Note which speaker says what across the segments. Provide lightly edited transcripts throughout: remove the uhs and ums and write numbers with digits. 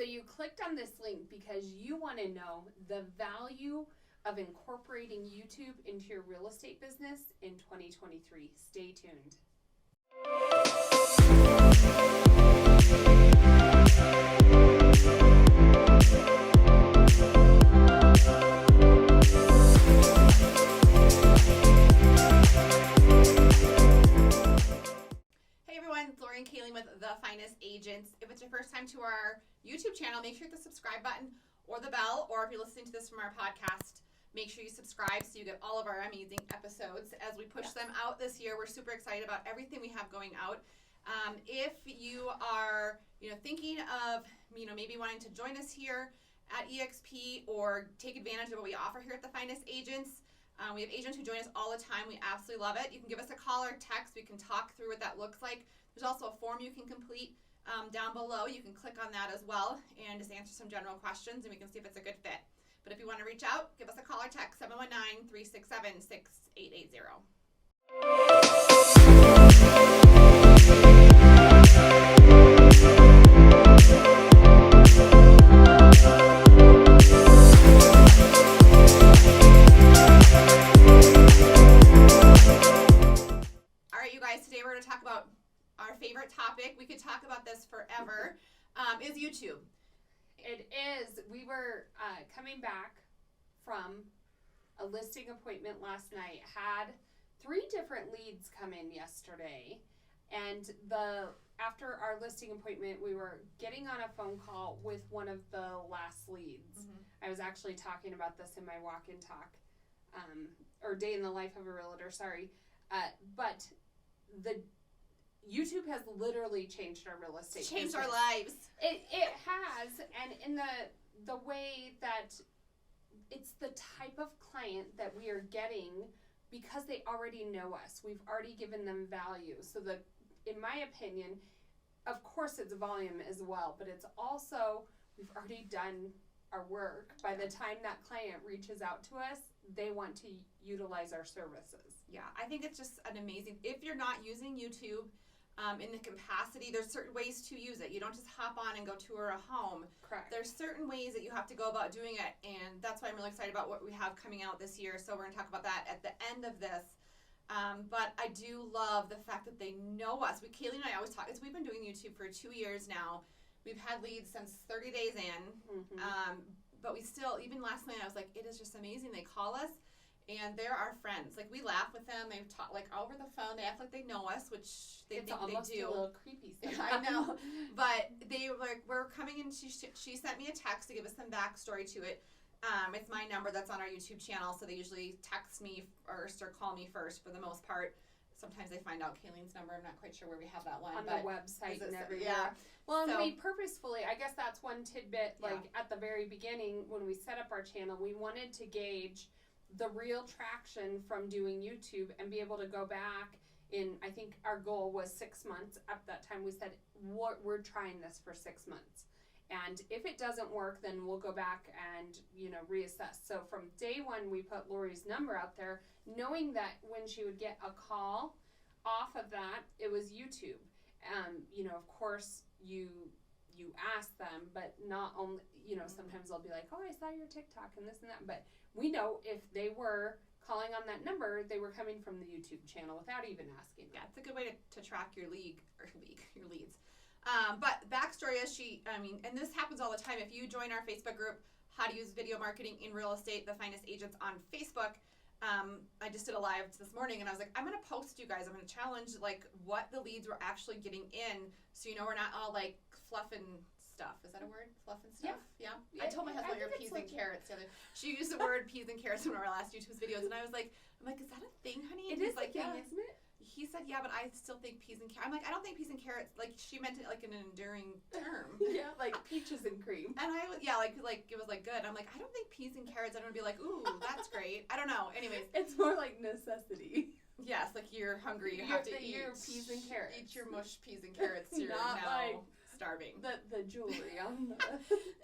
Speaker 1: So you clicked on this link because you want to know the value of incorporating YouTube into your real estate business in 2023. Stay tuned.
Speaker 2: With The Finest Agents. If it's your first time to our YouTube channel, make sure you hit the subscribe button or the bell, or if you're listening to this from our podcast, make sure you subscribe so you get all of our amazing episodes as we push them out this year. We're super excited about everything we have going out. If you are thinking of maybe wanting to join us here at EXP or take advantage of what we offer here at The Finest Agents, we have agents who join us all the time. We absolutely love it. You can give us a call or text. We can talk through what that looks like. There's also a form you can complete down below. You can click on that as well and just answer some general questions, and we can see if it's a good fit. But if you want to reach out, give us a call or text 719-367-6880. All right, you guys, today we're going to talk about our favorite topic. We could talk about this forever, is YouTube.
Speaker 1: It is. We were coming back from a listing appointment last night, had 3 different leads come in yesterday, and after our listing appointment, we were getting on a phone call with one of the last leads. Mm-hmm. I was actually talking about this in my walk-in talk, or day in the life of a realtor, sorry. But the YouTube has literally changed our real estate business.
Speaker 2: Changed our lives.
Speaker 1: It has, and in the way that it's the type of client that we are getting because they already know us. We've already given them value. So in my opinion, of course it's volume as well, but it's also we've already done our work. By the time that client reaches out to us, they want to utilize our services.
Speaker 2: Yeah, I think it's just an amazing, if you're not using YouTube in the capacity, there's certain ways to use it. You don't just hop on and go tour a home.
Speaker 1: Correct.
Speaker 2: There's certain ways that you have to go about doing it, and that's why I'm really excited about what we have coming out this year. So we're going to talk about that at the end of this. But I do love the fact that they know us. Kaylee and I always talk, we've been doing YouTube for 2 years now. We've had leads since 30 days in. Mm-hmm. But we still, even last night, I was like, it is just amazing. They call us, and they're our friends. Like, we laugh with them. They've talked, like, over the phone. They act like they know us, which they think they do.
Speaker 1: It's almost a little creepy sometimes.
Speaker 2: I know. But they were coming in. She sent me a text to give us some backstory to it. It's my number that's on our YouTube channel, so they usually text me first or call me first for the most part. Sometimes they find out Kayleen's number. I'm not quite sure where we have that one.
Speaker 1: On the website and everywhere.
Speaker 2: Yeah.
Speaker 1: Well, and we purposefully, I guess that's one tidbit, at the very beginning when we set up our channel, we wanted to gauge the real traction from doing YouTube and be able to go back in, I think our goal was 6 months. At that time we said, we're trying this for 6 months. And if it doesn't work, then we'll go back and, reassess. So from day one, we put Lori's number out there, knowing that when she would get a call off of that, it was YouTube. Of course, you ask them, but not only, sometimes they'll be like, oh, I saw your TikTok and this and that. But we know if they were calling on that number, they were coming from the YouTube channel without even asking.
Speaker 2: Yeah, it's a good way to track your leads. But backstory is and this happens all the time. If you join our Facebook group, How to Use Video Marketing in Real Estate, The Finest Agents on Facebook, I just did a live this morning, and I was like, I'm going to post you guys. I'm going to challenge what the leads we're actually getting in, so we're not all fluffing stuff. Is that a word? Fluffing stuff? Yeah. I told my husband you're peas and carrots the other. She used the word peas and carrots in one of our last YouTube videos, and I was like, is that a thing, honey?
Speaker 1: And it is a thing, isn't it?
Speaker 2: He said, yeah, but I still think peas and carrots. I'm like, I don't think peas and carrots, she meant it like an enduring term.
Speaker 1: Yeah, like peaches and cream.
Speaker 2: And I was, it was good. I'm like, I don't think peas and carrots, I'm going to be like, ooh, that's great. I don't know. Anyways.
Speaker 1: It's more like necessity.
Speaker 2: Yes, you're hungry. You have to eat your
Speaker 1: peas and carrots.
Speaker 2: Eat your mush peas and carrots. You're now starving.
Speaker 1: The jewelry on the...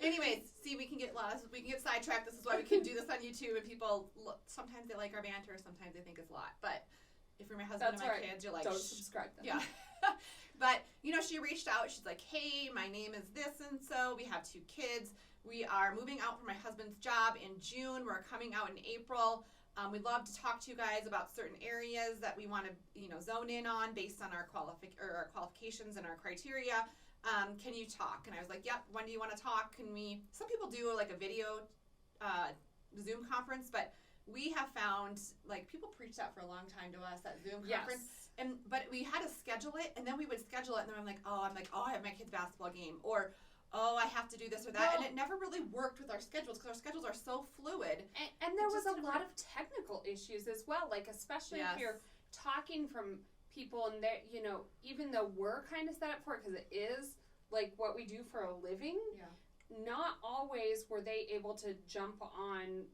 Speaker 2: Anyways, see, we can get sidetracked. This is why we can do this on YouTube, and people, sometimes they like our banter, sometimes they think it's a lot. But if you're my husband and my kids, you're like,
Speaker 1: don't subscribe them.
Speaker 2: Yeah. But, she reached out. She's like, hey, my name is this and so. We have 2 kids. We are moving out for my husband's job in June. We're coming out in April. We'd love to talk to you guys about certain areas that we want to, zone in on based on our qualifications and our criteria. Can you talk? And I was like, yep, when do you want to talk? Some people do like a video Zoom conference, but we have found, like, people preached that for a long time to us, that Zoom conference.
Speaker 1: Yes.
Speaker 2: But we had to schedule it, and then we would schedule it, and then I'm like, oh, I have my kid's basketball game, or, oh, I have to do this or that. And it never really worked with our schedules because our schedules are so fluid.
Speaker 1: And there was a lot of technical issues as well, like, especially if you're talking from people and they're, even though we're kind of set up for it because it is, like, what we do for a living, not always were they able to jump on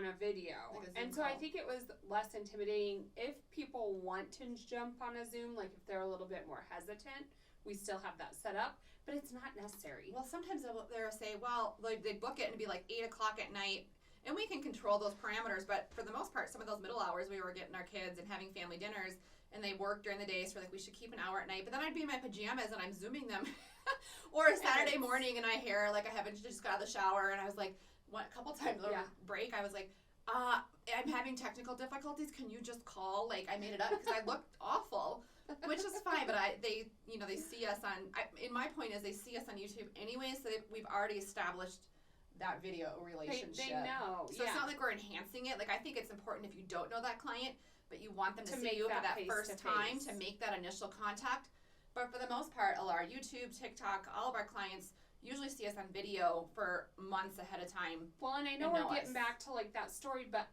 Speaker 1: a video.
Speaker 2: Like
Speaker 1: and so I think it was less intimidating. If people want to jump on a Zoom, like if they're a little bit more hesitant, we still have that set up, but it's not necessary.
Speaker 2: Well, sometimes they'll say, well, they book it and it'd be like 8 o'clock at night, and we can control those parameters, but for the most part, some of those middle hours, we were getting our kids and having family dinners, and they work during the day, so like, we should keep an hour at night, but then I'd be in my pajamas and I'm Zooming them. Or a Saturday morning and I haven't just got out of the shower, and I was like, a couple times over break, I was like, I'm having technical difficulties. Can you just call? Like, I made it up because I looked awful, which is fine. But they see us on. My point is, they see us on YouTube anyway, so we've already established that video relationship.
Speaker 1: They know.
Speaker 2: So it's not like we're enhancing it. Like, I think it's important if you don't know that client, but you want them to see you for that first time to make that initial contact. But for the most part, our YouTube, TikTok, all of our clients usually see us on video for months ahead of time.
Speaker 1: Well, and I know we're getting back to like that story, but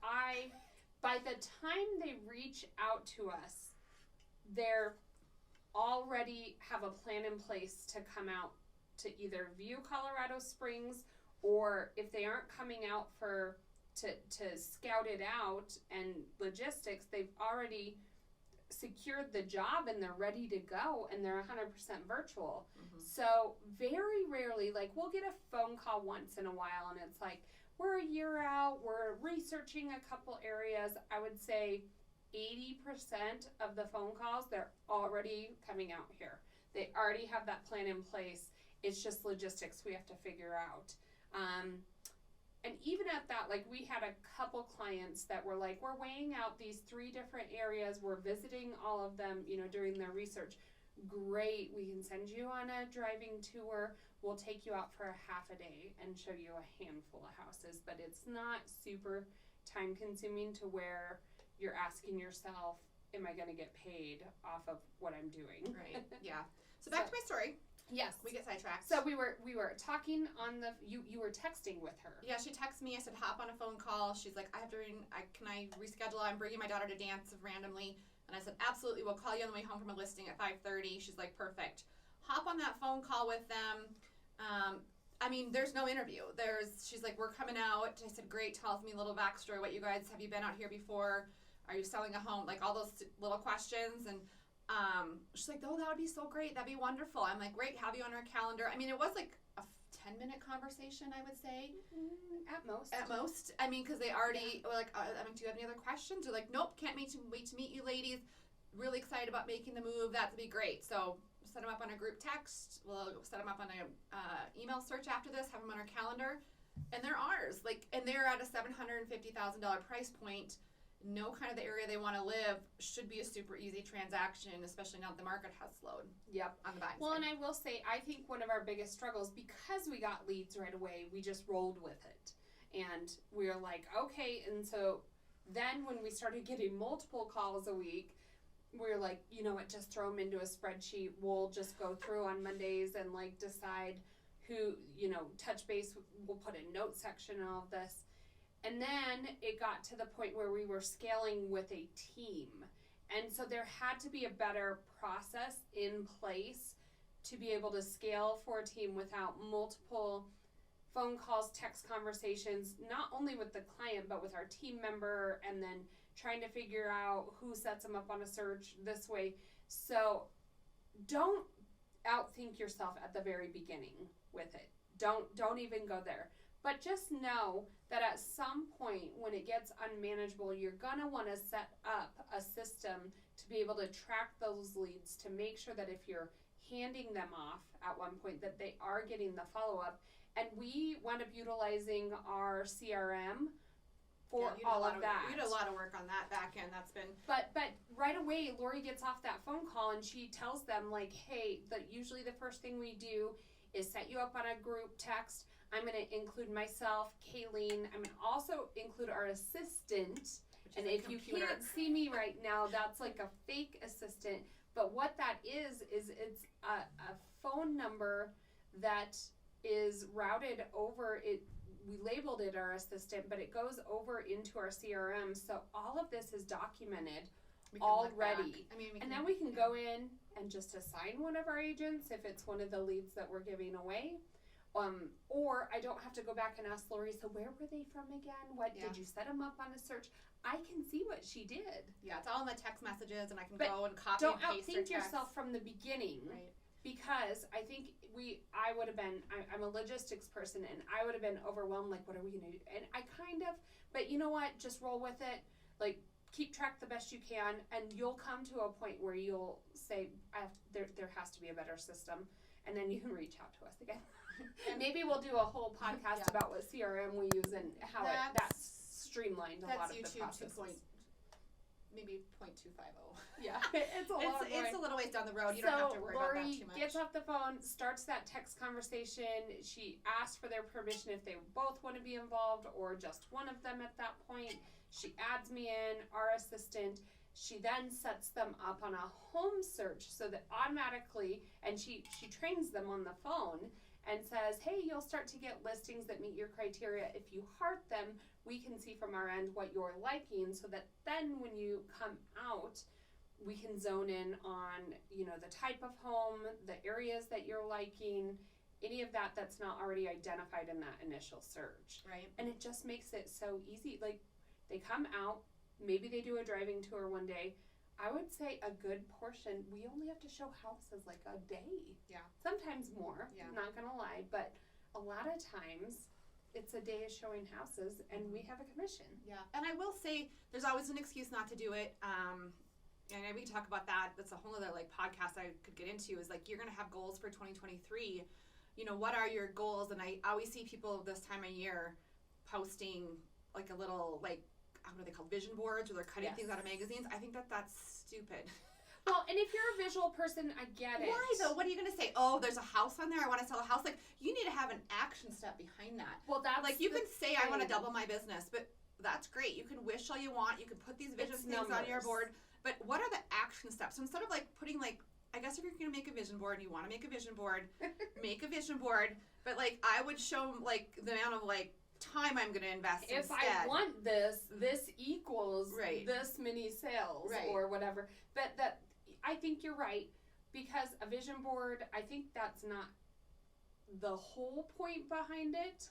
Speaker 1: by the time they reach out to us, they're already have a plan in place to come out to either view Colorado Springs, or if they aren't coming out to scout it out and logistics, they've already secured the job and they're ready to go and they're 100% virtual. So very rarely, like, we'll get a phone call once in a while and it's like, we're a year out, we're researching a couple areas. I would say 80% of the phone calls, they're already coming out here. They already have that plan in place. It's just logistics we have to figure out. And even at that, like, we had a couple clients that were like, we're weighing out these 3 different areas. We're visiting all of them, during their research. Great. We can send you on a driving tour. We'll take you out for a half a day and show you a handful of houses. But it's not super time consuming to where you're asking yourself, am I going to get paid off of what I'm doing?
Speaker 2: Right. Yeah. So back to my story.
Speaker 1: Yes.
Speaker 2: We get sidetracked.
Speaker 1: So we were talking on you were texting with her.
Speaker 2: Yeah, she texted me. I said, hop on a phone call. She's like, can I reschedule? I'm bringing my daughter to dance randomly. And I said, absolutely. We'll call you on the way home from a listing at 5:30. She's like, perfect. Hop on that phone call with them. There's no interview. She's like, we're coming out. I said, great. Tells me a little backstory. Have you been out here before? Are you selling a home? Like, all those little questions. And she's like, oh, that would be so great. That'd be wonderful. I'm like, great, have you on our calendar. It was like a 10-minute conversation, I would say.
Speaker 1: At most.
Speaker 2: Because they already were like, do you have any other questions? They're like, nope, can't wait to meet you ladies. Really excited about making the move. That'd be great. So set them up on a group text. We'll set them up on an email search after this, have them on our calendar. And they're ours. And they're at a $750,000 price point. Know kind of the area they want to live. Should be a super easy transaction, especially now that the market has slowed.
Speaker 1: Yep.
Speaker 2: On the buying
Speaker 1: side.
Speaker 2: And
Speaker 1: I will say, I think one of our biggest struggles, because we got leads right away, we just rolled with it. And we were like, okay. And so then when we started getting multiple calls a week, we were like, you know what, just throw them into a spreadsheet. We'll just go through on Mondays and like decide who, touch base. We'll put a note section and all of this. And then it got to the point where we were scaling with a team. And so there had to be a better process in place to be able to scale for a team without multiple phone calls, text conversations, not only with the client, but with our team member, and then trying to figure out who sets them up on a search this way. So don't outthink yourself at the very beginning with it. Don't even go there. But just know that at some point when it gets unmanageable, you're going to want to set up a system to be able to track those leads, to make sure that if you're handing them off at one point, that they are getting the follow-up. And we wound up utilizing our CRM for all of that.
Speaker 2: You did a lot of work on that back end. That's been...
Speaker 1: But right away, Lori gets off that phone call and she tells them, like, hey, usually the first thing we do is set you up on a group text. I'm going to include myself, Kayleen. I'm going to also include our assistant. And if you can't see me right now, that's like a fake assistant. But what that is it's a phone number that is routed over it. We labeled it our assistant, but it goes over into our CRM. So all of this is documented already. And then we can go in and just assign one of our agents if it's one of the leads that we're giving away. Or I don't have to go back and ask Lori, so where were they from again? Did you set them up on a search? I can see what she did.
Speaker 2: Yeah, it's all in the text messages, and I can go and copy and paste her text.
Speaker 1: Don't outthink yourself from the beginning.
Speaker 2: Right.
Speaker 1: Because I think I would have been, I'm a logistics person, and I would have been overwhelmed, like, what are we going to do? And I but you know what? Just roll with it. Like, keep track the best you can, and you'll come to a point where you'll say, there has to be a better system, and then you can reach out to us again. And maybe we'll do a whole podcast about what CRM we use and how that's streamlined a lot of the processes.
Speaker 2: Maybe 0.250.
Speaker 1: Yeah, it's a
Speaker 2: little ways down the road. You don't have to worry about that too much.
Speaker 1: Lori gets off the phone, starts that text conversation. She asks for their permission if they both want to be involved or just one of them at that point. She adds me in, our assistant. She then sets them up on a home search so that automatically, and she trains them on the phone and says, hey, you'll start to get listings that meet your criteria. If you heart them, we can see from our end what you're liking, so that then when you come out, we can zone in on, the type of home, the areas that you're liking, any of that that's not already identified in that initial search.
Speaker 2: Right.
Speaker 1: And it just makes it so easy. Like, they come out, maybe they do a driving tour one day. I would say a good portion, we only have to show houses like a day.
Speaker 2: Yeah.
Speaker 1: Sometimes more, not gonna lie, but a lot of times it's a day of showing houses and we have a commission.
Speaker 2: Yeah. And I will say there's always an excuse not to do it. And we can talk about that. That's a whole other podcast I could get into, is you're gonna have goals for 2023. What are your goals? And I always see people this time of year posting a little what are they called, vision boards, where they're cutting things out of magazines. I think that's stupid.
Speaker 1: Well, and if you're a visual person, I get it.
Speaker 2: Why though? What are you going to say? Oh, there's a house on there, I want to sell a house. You need to have an action step behind that.
Speaker 1: Well, that's
Speaker 2: you can say I want to double my business, but that's great. You can wish all you want. You can put these vision things on your board, but what are the action steps? So instead of putting I guess if you're going to make a vision board, you want to make a vision board, make a vision board. But I would show them the amount of time I'm going to invest
Speaker 1: if
Speaker 2: instead.
Speaker 1: I want this equals this many sales or whatever. But I think you're right, because a vision board, I think that's not the whole point behind it,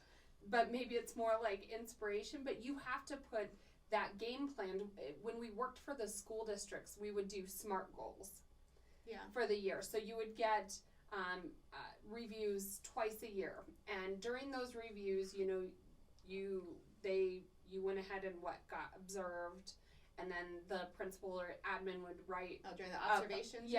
Speaker 1: but maybe it's more inspiration. But you have to put that game plan. When we worked for the school districts, we would do SMART goals for the year. So you would get reviews twice a year, and during those reviews, you went ahead and got observed, and then the principal or admin would write
Speaker 2: during the observations.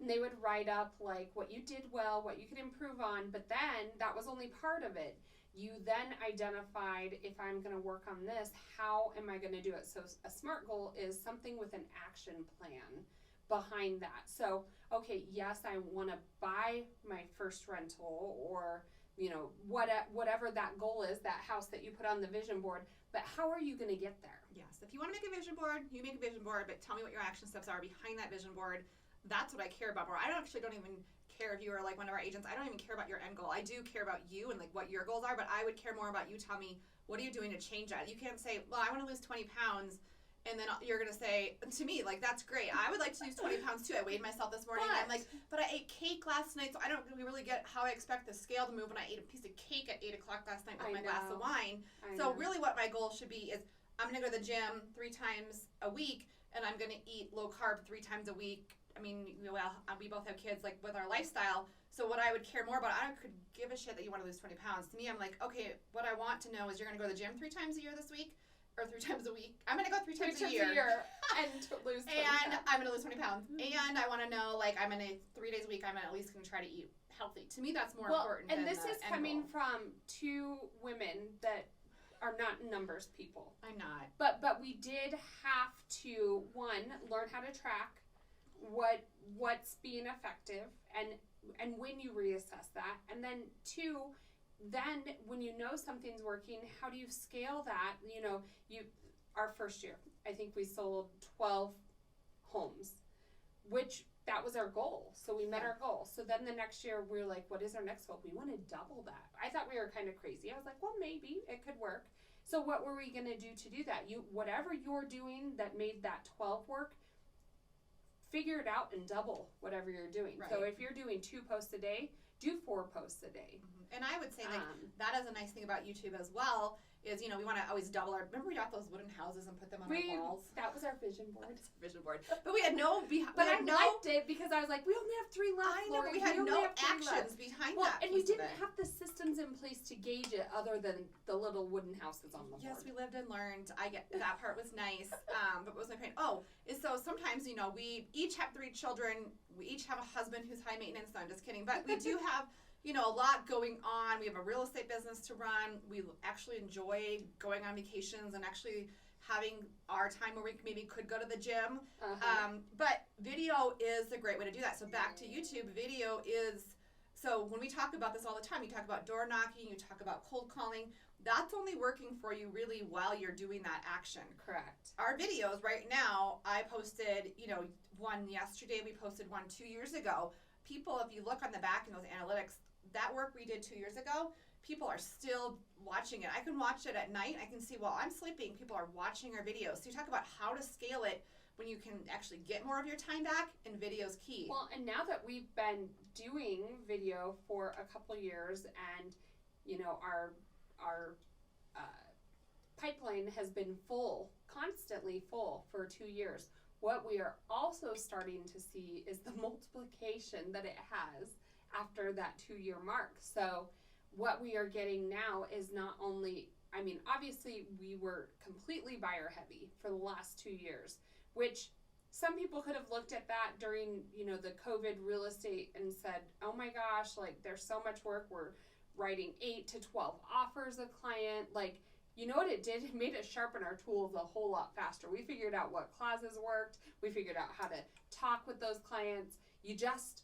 Speaker 1: And they would write up what you did well, what you could improve on. But then that was only part of it. You then identified, if I'm going to work on this, how am I going to do it? So a SMART goal is something with an action plan behind that. So, okay, yes, I want to buy my first rental, or whatever that goal is, that house that you put on the vision board, but how are you going to get there?
Speaker 2: Yes, if you want to make a vision board, you make a vision board, but tell me what your action steps are behind that vision board. That's what I care about more. I don't even care if you are one of our agents. I don't even care about your end goal. I do care about you and what your goals are, but I would care more about you. Tell me, what are you doing to change that? You can't say, well, I want to lose 20 pounds. And then you're going to say to me, that's great. I would like to lose 20 pounds too. I weighed myself this morning. I'm but I ate cake last night, so I don't really get how I expect the scale to move when I ate a piece of cake at 8 o'clock last night with my glass of wine. So really what my goal should be is I'm going to go to the gym 3 times a week, and I'm going to eat low carb 3 times a week. I mean, we both have kids, with our lifestyle. So what I would care more about, I could give a shit that you want to lose 20 pounds. To me, I'm okay, what I want to know is you're going to go to the gym 3 times a year this week, or 3 times a week. I'm going to go 3 times a
Speaker 1: a
Speaker 2: year.
Speaker 1: And lose 20
Speaker 2: And
Speaker 1: pounds.
Speaker 2: I'm going to lose 20 pounds. And I want to know, like, I'm going to 3 days a week, I'm at least going to try to eat healthy. To me, that's more important.
Speaker 1: And
Speaker 2: than
Speaker 1: this
Speaker 2: the
Speaker 1: is
Speaker 2: end
Speaker 1: coming
Speaker 2: goal.
Speaker 1: from 2 women that are not numbers people.
Speaker 2: I'm not.
Speaker 1: But we did have to, one, learn how to track what's being effective and when you reassess that, and then 2, then when you know something's working, how do you scale that? You know, our first year, I think we sold 12 homes, which that was our goal. So we met our goal. So then the next year we were like, what is our next goal? We want to double that. I thought we were kind of crazy. I was like, well, maybe it could work. So what were we going to do to do that? Whatever you're doing that made that 12 work, figure it out and double whatever you're doing.
Speaker 2: Right.
Speaker 1: So if you're doing 2 posts a day, do 4 posts a day.
Speaker 2: And I would say, like, that is a nice thing about YouTube as well, is, you know, we want to always double our, remember we got those wooden houses and put them on our walls?
Speaker 1: That was our vision board.
Speaker 2: That's our vision board. But we had no,
Speaker 1: but I liked it because I was like, we only have 3 left.
Speaker 2: I know, but we had no actions behind that.
Speaker 1: And we didn't have the systems in place to gauge it other than the little wooden houses on the board.
Speaker 2: Yes, we lived and learned. I get that part was nice. But what was my point? Oh, is so sometimes, you know, we each have 3 children. We each have a husband who's high maintenance. No, I'm just kidding. But we do have, you know, a lot going on. We have a real estate business to run. We actually enjoy going on vacations and actually having our time where we maybe could go to the gym. But video is a great way to do that. So back to YouTube, video is, so when we talk about this all the time, you talk about door knocking, you talk about cold calling. That's only working for you really while you're doing that action.
Speaker 1: Correct.
Speaker 2: Our videos right now, I posted, you know, one yesterday, we posted one 2 years ago. People, if you look on the back in those analytics, that work we did 2 years ago, people are still watching it. I can watch it at night. I can see while I'm sleeping, people are watching our videos. So you talk about how to scale it when you can actually get more of your time back, and video's key.
Speaker 1: Well, and now that we've been doing video for a couple years, and you know our pipeline has been full, constantly full for 2 years. What we are also starting to see is the multiplication that it has after that 2-year mark. So what we are getting now is not only, I mean, obviously we were completely buyer heavy for the last 2 years, which some people could have looked at that during, you know, the COVID real estate and said, oh my gosh, like there's so much work. We're writing 8 to 12 offers a client. Like, you know what it did? It made us sharpen our tools a whole lot faster. We figured out what clauses worked. We figured out how to talk with those clients. You just,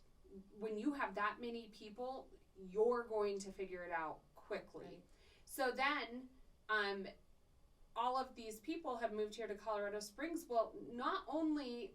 Speaker 1: when you have that many people, you're going to figure it out quickly. Right. So then, all of these people have moved here to Colorado Springs. Well, not only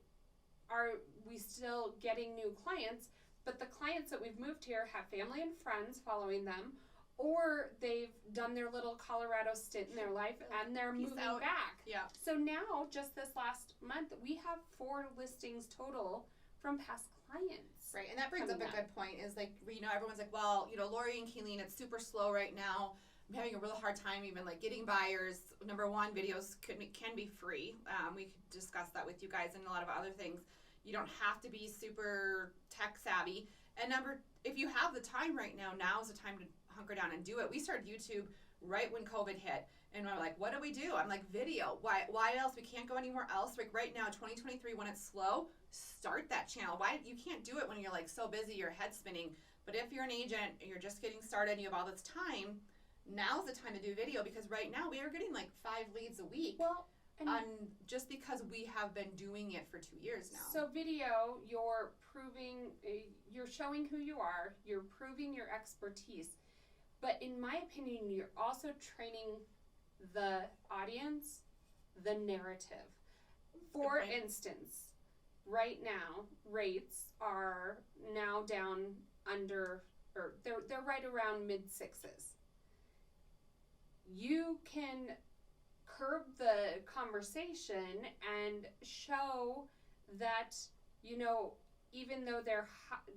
Speaker 1: are we still getting new clients, but the clients that we've moved here have family and friends following them, or they've done their little Colorado stint in their life and they're moving back.
Speaker 2: Yeah.
Speaker 1: So now, just this last month, we have 4 listings total from past clients.
Speaker 2: Right, and that brings up a good point, is like, you know, everyone's like, well, you know, Lori and Keeleen, it's super slow right now. I'm having a really hard time even like getting buyers. Number one, videos can be free. We could discuss that with you guys and a lot of other things. You don't have to be super tech savvy. And if you have the time right now, now is the time to hunker down and do it. We started YouTube right when COVID hit. And we're like, what do we do? I'm like, video. Why else? We can't go anywhere else. Like right now, 2023, when it's slow, start that channel. You can't do it when you're like so busy, your head's spinning. But if you're an agent and you're just getting started and you have all this time, now's the time to do video, because right now we are getting like 5 leads a week.
Speaker 1: Well, and
Speaker 2: just because we have been doing it for 2 years now.
Speaker 1: So video, you're proving, you're showing who you are, you're proving your expertise. But in my opinion, you're also training the audience, the narrative. For instance, right now, rates are now down under, or they're right around mid-6s. You can curb the conversation and show that, you know, even though they're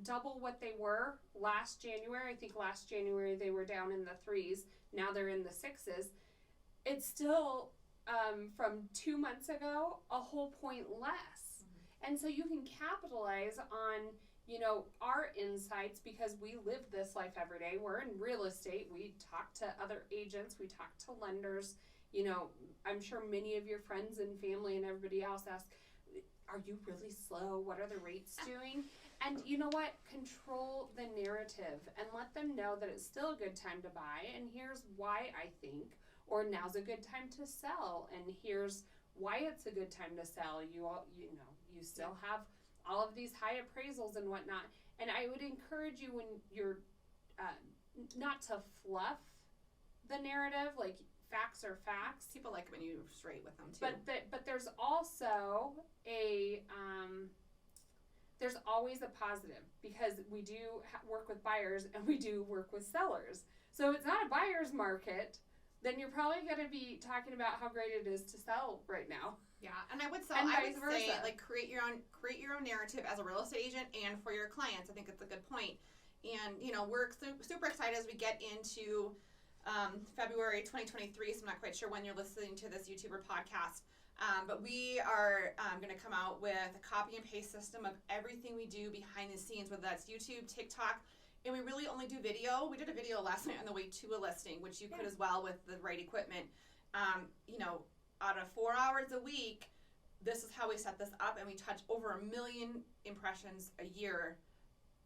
Speaker 1: double what they were last January, I think last January they were down in the 3s, now they're in the 6s, it's still, from 2 months ago, a whole point less. Mm-hmm. And so you can capitalize on, you know, our insights, because we live this life every day. We're in real estate. We talk to other agents. We talk to lenders. You know, I'm sure many of your friends and family and everybody else ask, are you really slow? What are the rates doing? And you know what? Control the narrative and let them know that it's still a good time to buy, and here's why I think, or now's a good time to sell, and here's why it's a good time to sell. You still have all of these high appraisals and whatnot. And I would encourage you, when you're not to fluff the narrative, like facts are facts.
Speaker 2: People like when you're straight with them too.
Speaker 1: But there's also there's always a positive, because we do work with buyers and we do work with sellers. So if it's not a buyer's market, then you're probably going to be talking about how great it is to sell right now.
Speaker 2: Yeah, and I would say like create your own narrative as a real estate agent and for your clients. I think it's a good point. And you know, we're super excited as we get into February 2023. So I'm not quite sure when you're listening to this YouTube or podcast. But we are going to come out with a copy and paste system of everything we do behind the scenes, whether that's YouTube, TikTok, and we really only do video. We did a video last night on the way to a listing, which you could as well with the right equipment. You know, out of 4 hours a week, this is how we set this up, and we touch over 1 million impressions a year.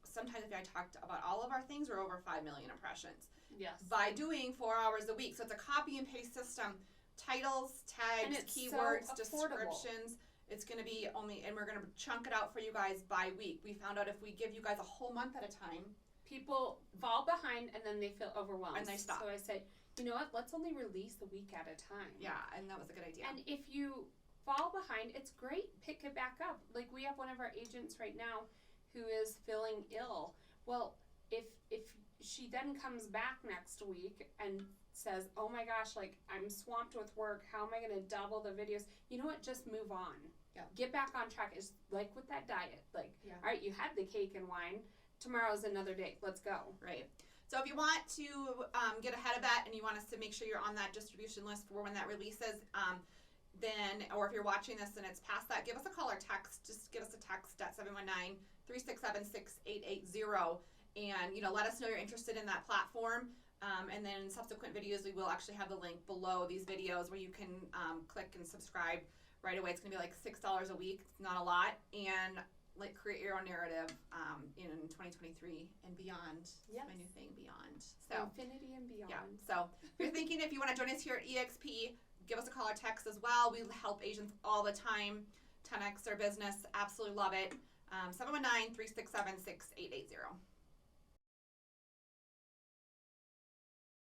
Speaker 2: Sometimes if I talked about all of our things, we're over 5 million impressions.
Speaker 1: Yes.
Speaker 2: By doing 4 hours a week. So it's a copy and paste system. Titles, tags, keywords, so descriptions. It's going to be and we're going to chunk it out for you guys by week. We found out if we give you guys a whole month at a time,
Speaker 1: people fall behind and then they feel overwhelmed.
Speaker 2: And they stop.
Speaker 1: So I say, you know what, let's only release a week at a time.
Speaker 2: Yeah, and that was a good idea.
Speaker 1: And if you fall behind, it's great. Pick it back up. Like, we have one of our agents right now who is feeling ill. Well, if she then comes back next week and says, oh my gosh, like, I'm swamped with work, how am I going to double the videos? You know what, just move on.
Speaker 2: Yeah.
Speaker 1: Get back on track. It's like with that diet. Like, all right, you had the cake and wine. Tomorrow's another day. Let's go.
Speaker 2: Right. So if you want to get ahead of that and you want us to make sure you're on that distribution list for when that releases, then, or if you're watching this and it's past that, give us a call or text. Just give us a text at 719-367-6880. And, you know, let us know you're interested in that platform. And then in subsequent videos, we will actually have the link below these videos where you can click and subscribe right away. It's going to be like $6 a week. It's not a lot. And like, create your own narrative in 2023 and beyond.
Speaker 1: Yes.
Speaker 2: My new thing, beyond. So
Speaker 1: infinity and beyond.
Speaker 2: Yeah. So if you're thinking, if you want to join us here at EXP, give us a call or text as well. We help agents all the time 10x their business. Absolutely love it. 719-367-6880.